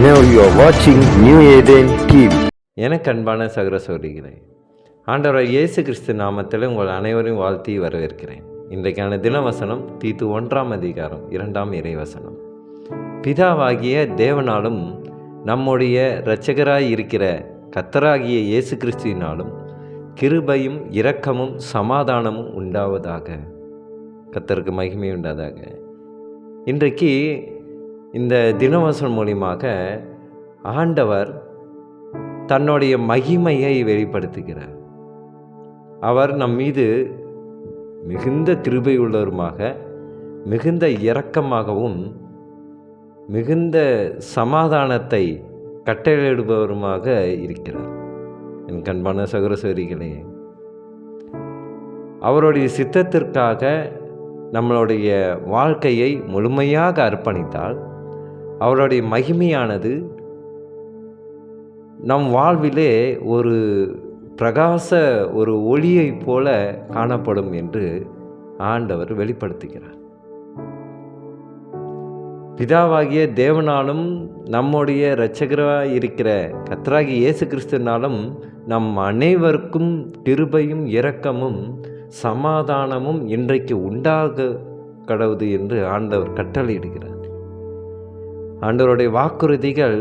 Now you are watching New Eden TV. எனக்கு அன்பான சகோதர சகோதரிகளே, ஆண்டவர் இயேசு கிறிஸ்து நாமத்தில் உங்கள் அனைவரையும் வாழ்த்தி வரவேற்கிறேன். இன்றைக்கான தினவசனம் தீத்து 1 இறைவசனம். பிதாவாகிய தேவனாலும் நம்முடைய இரட்சகராய் இருக்கிற கர்த்தராகிய இயேசு கிறிஸ்துவினாலும் கிருபையும் இரக்கமும் சமாதானமும் உண்டாவதாக. கர்த்தருக்கு மகிமை உண்டாதாக. இன்றைக்கு இந்த தினவசனம் மூலியமாக ஆண்டவர் தன்னுடைய மகிமையை வெளிப்படுத்துகிறார். அவர் நம் மீது மிகுந்த கிருபை உள்ளவருமாக, மிகுந்த இரக்கமாகவும், மிகுந்த சமாதானத்தை கட்டளையிடுபவருமாக இருக்கிறார். என் அன்பான சகோதர சகோதரிகளே, அவருடைய சித்தத்திற்காக நம்மளுடைய வாழ்க்கையை முழுமையாக அர்ப்பணித்தால் அவருடைய மகிமையானது நம் வாழ்விலே ஒரு பிரகாச ஒரு ஒளியைப் போல காணப்படும் என்று ஆண்டவர் வெளிப்படுத்துகிறார். பிதாவாகிய தேவனாலும் நம்முடைய இரட்சகராய் இருக்கிற கர்த்தராகிய இயேசு கிறிஸ்துவினாலும் நம் அனைவருக்கும் கிருபையும் இரக்கமும் சமாதானமும் இன்றைக்கு உண்டாக கடவுது என்று ஆண்டவர் கட்டளையிடுகிறார். ஆண்டவருடைய வாக்குறுதிகள்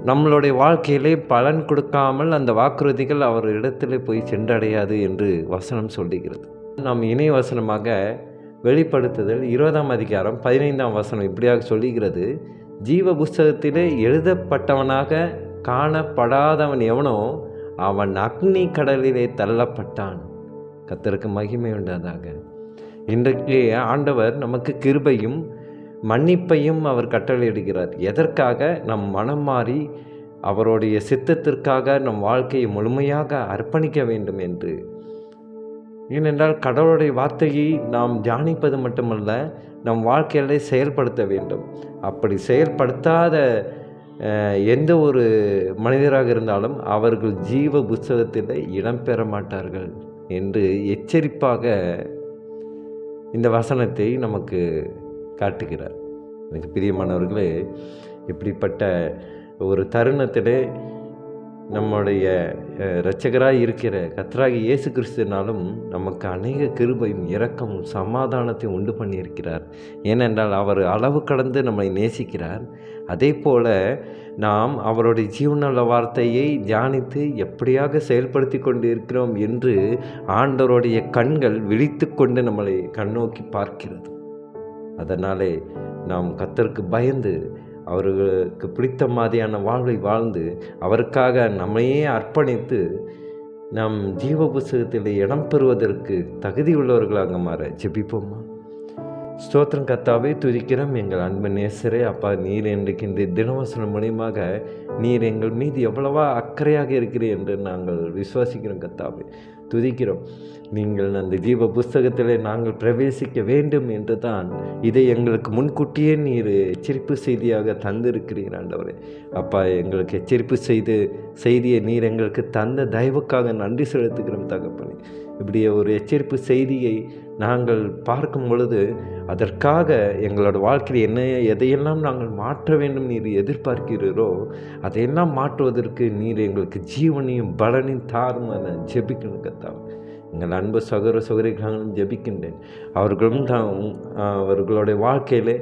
நம்மளுடைய வாழ்க்கையிலே பலன் கொடுக்காமல் அந்த வாக்குறுதிகள் அவர் இடத்திலே போய் சென்றடையாது என்று வசனம் சொல்லுகிறது. நாம் இணை வசனமாக வெளிப்படுத்துதல் 20 இப்படியாக சொல்லுகிறது: ஜீவ புஸ்தகத்திலே எழுதப்பட்டவனாக காணப்படாதவன் எவனோ அவன் அக்னி கடலிலே தள்ளப்பட்டான். கர்த்தருக்கு மகிமை உண்டாதாக. இன்றைக்கு ஆண்டவர் நமக்கு கிருபையும் மன்னிப்பையும் அவர் கட்டளையிடுகிறார். எதற்காக? நம் மனம் மாறி அவருடைய சித்தத்திற்காக நம் வாழ்க்கையை முழுமையாக அர்ப்பணிக்க வேண்டும் என்று. ஏனென்றால் கடவுளுடைய வார்த்தையை நாம் தியானிப்பது மட்டுமல்ல, நம் வாழ்க்கையிலே செயல்படுத்த வேண்டும். அப்படி செயல்படுத்தாத எந்த ஒரு மனிதராக இருந்தாலும் அவர்கள் ஜீவ புஸ்தகத்தில் இடம்பெற மாட்டார்கள் என்று எச்சரிப்பாக இந்த வசனத்தை நமக்கு காட்டுகிறார். எனக்கு பிரியமானவர்களே, இப்படிப்பட்ட ஒரு தருணத்திலே நம்முடைய இரட்சகராய் இருக்கிற கர்த்தராகிய இயேசு கிறிஸ்துவினாலும் நமக்கு அநேக கிருபையும் இரக்கமும் சமாதானத்தையும் உண்டு பண்ணியிருக்கிறார். ஏனென்றால் அவர் அளவு கடந்து நம்மை நேசிக்கிறார். அதே போல் நாம் அவருடைய ஜீவனுள்ள வார்த்தையை தியானித்து எப்படியாக செயல்படுத்தி கொண்டு இருக்கிறோம் என்று ஆண்டவருடைய கண்கள் விழித்து கொண்டு நம்மளை கண்ணோக்கி பார்க்கிறது. அதனாலே நாம் கர்த்தருக்கு பயந்து அவர்களுக்கு பிடித்த மாதிரியான வாழ்வை வாழ்ந்து அவருக்காக நம்மையே அர்ப்பணித்து நம் ஜீவ புஸ்தகத்தில் இடம் பெறுவதற்கு தகுதி உள்ளவர்களாக மாற ஜெபிப்போமா? ஸ்தோத்திரம் கர்த்தாவே, துதிக்கிறோம் எங்கள் அன்பு நேசரே. அப்பா, நீர் இன்றைக்கு இந்த தினவசனம் மூலியமாக நீர் எங்கள் மீது எவ்வளவா அக்கறையாக இருக்கிறீர் என்று நாங்கள் விசுவாசிக்கிறோம் கர்த்தாவே, துதிக்கிறோம். நீங்கள் அந்த ஜீவ புஸ்தகத்தில் நாங்கள் பிரவேசிக்க வேண்டும் என்று தான் இதை எங்களுக்கு முன்கூட்டியே நீர் எச்சரிப்பு செய்தியாக தந்திருக்கிறீர் ஆண்டவரே. அப்பா, எங்களுக்கு எச்சரிப்பு செய்தியை நீர் எங்களுக்கு தந்த தயவுக்காக நன்றி செலுத்துகிறோம் தகப்பனே. இப்படி ஒரு எச்சரிப்பு செய்தியை நாங்கள் பார்க்கும் பொழுது அதற்காக எங்களோட வாழ்க்கையில் எதையெல்லாம் நாங்கள் மாற்ற வேண்டும் நீர் எதிர்பார்க்கிறீரோ அதையெல்லாம் மாற்றுவதற்கு நீர் எங்களுக்கு ஜீவனையும் பலனையும் தாரும் என ஜெபிக்கணும் கர்த்தாவே. எங்கள் அன்பு சகோதர சகோதரிகளும் ஜெபிக்கின்றேன். அவர்களும் அவர்களுடைய வாழ்க்கையிலே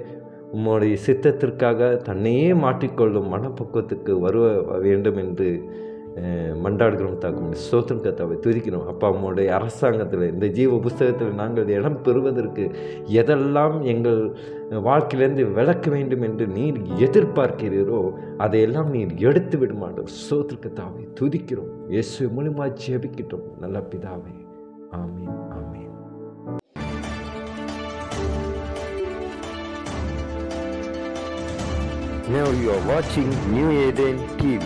உம்முடைய சித்தத்திற்காக தன்னையே மாற்றிக்கொள்ளும் மனப்பக்குவத்துக்கு வருவ வேண்டும் என்று மன்றாடுகிறோம் தாக்கும். ஸ்தோத்திரம் கர்த்தாவை, துதிக்கிறோம். அப்பா, உம்முடைய அரசாங்கத்தில் இந்த ஜீவ புஸ்தகத்தில் நாங்கள் இடம் பெறுவதற்கு எதெல்லாம் எங்கள் வாழ்க்கையிலேருந்து விளக்க வேண்டும் என்று நீர் எதிர்பார்க்கிறீரோ அதையெல்லாம் நீர் எடுத்து விட மாட்டோம். ஸ்தோத்திரம் கர்த்தாவை, துதிக்கிறோம். இயேசு மூலமாக ஜெபிக்கிட்டோம் நல்ல பிதாவே. ஆமீன், ஆமீன். Now you are watching New Eden TV.